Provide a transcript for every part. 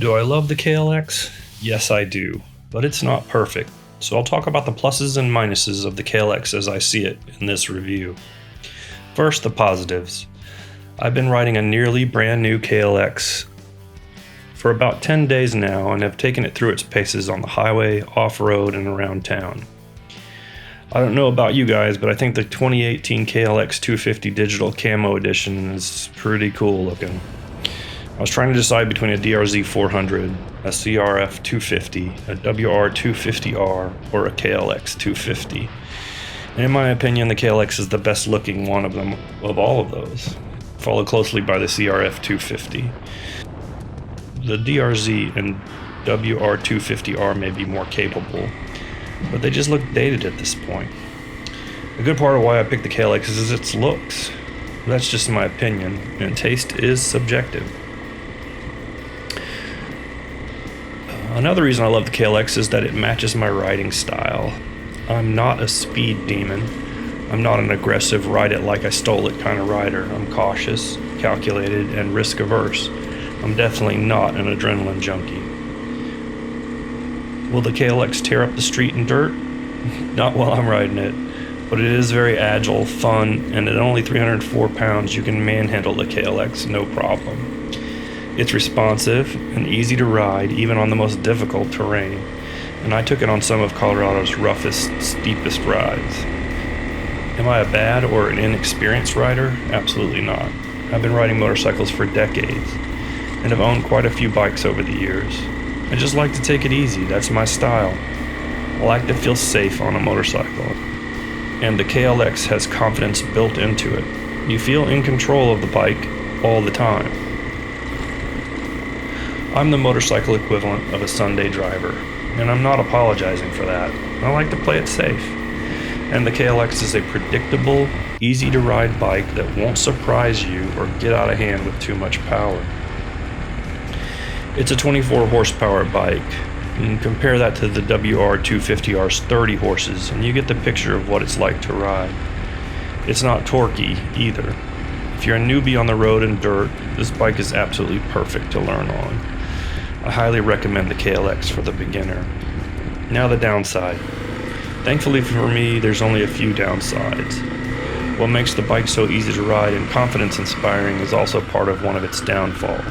Do I love the KLX? Yes, I do, but it's not perfect, so I'll talk about the pluses and minuses of the KLX as I see it in this review. First, the positives. I've been riding a nearly brand new KLX for about 10 days now and have taken it through its paces on the highway, off-road, and around town. I don't know about you guys, but I think the 2018 KLX 250 Digital Camo Edition is pretty cool looking. I was trying to decide between a DRZ 400, a CRF 250, a WR 250R, or a KLX 250. And in my opinion, the KLX is the best looking one of them, of all of those, followed closely by the CRF 250. The DRZ and WR 250R may be more capable, but they just look dated at this point. A good part of why I picked the KLX is its looks. That's just my opinion, and taste is subjective. Another reason I love the KLX is that it matches my riding style. I'm not a speed demon. I'm not an aggressive ride it like I stole it kind of rider. I'm cautious, calculated, and risk averse. I'm definitely not an adrenaline junkie. Will the KLX tear up the street in dirt? Not while I'm riding it, but it is very agile, fun, and at only 304 pounds you can manhandle the KLX no problem. It's responsive and easy to ride even on the most difficult terrain, and I took it on some of Colorado's roughest, steepest rides. Am I a bad or an inexperienced rider? Absolutely not. I've been riding motorcycles for decades and have owned quite a few bikes over the years. I just like to take it easy, that's my style. I like to feel safe on a motorcycle, and the KLX has confidence built into it. You feel in control of the bike all the time. I'm the motorcycle equivalent of a Sunday driver, and I'm not apologizing for that. I like to play it safe. And the KLX is a predictable, easy to ride bike that won't surprise you or get out of hand with too much power. It's a 24 horsepower bike, and compare that to the WR 250R's 30 horses and you get the picture of what it's like to ride. It's not torquey either. If you're a newbie on the road and dirt, this bike is absolutely perfect to learn on. I highly recommend the KLX for the beginner. Now the downside. Thankfully for me, there's only a few downsides. What makes the bike so easy to ride and confidence inspiring is also part of one of its downfalls.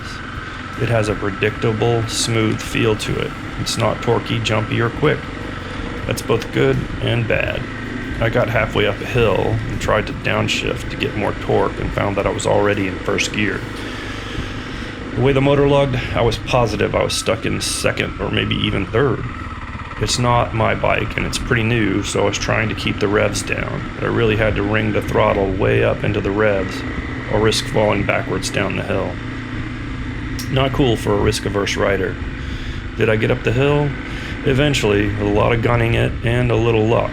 It has a predictable, smooth feel to it. It's not torquey, jumpy, or quick. That's both good and bad. I got halfway up a hill and tried to downshift to get more torque and found that I was already in first gear. The way the motor lugged, I was positive I was stuck in second or maybe even third. It's not my bike and it's pretty new, so I was trying to keep the revs down, but I really had to wring the throttle way up into the revs or risk falling backwards down the hill. Not cool for a risk-averse rider. Did I get up the hill? Eventually, with a lot of gunning it and a little luck.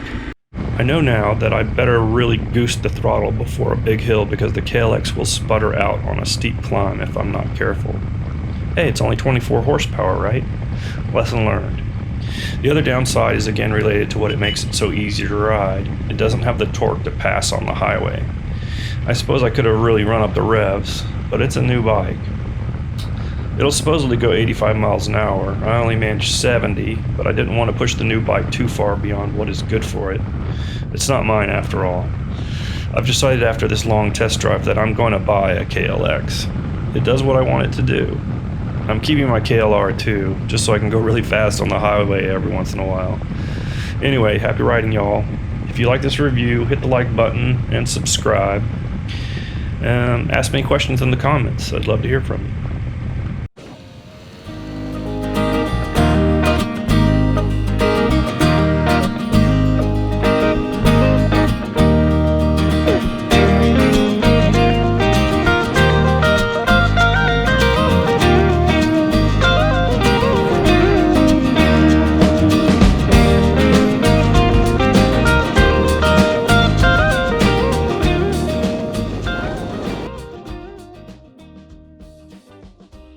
I know now that I better really goose the throttle before a big hill because the KLX will sputter out on a steep climb if I'm not careful. Hey, it's only 24 horsepower, right? Lesson learned. The other downside is again related to what it makes it so easy to ride. It doesn't have the torque to pass on the highway. I suppose I could have really run up the revs, but it's a new bike. It'll supposedly go 85 miles an hour. I only managed 70, but I didn't want to push the new bike too far beyond what is good for it. It's not mine after all. I've decided after this long test drive that I'm going to buy a KLX. It does what I want it to do. I'm keeping my KLR too, just so I can go really fast on the highway every once in a while. Anyway, happy riding y'all. If you like this review, hit the like button and subscribe. Ask me questions in the comments. I'd love to hear from you.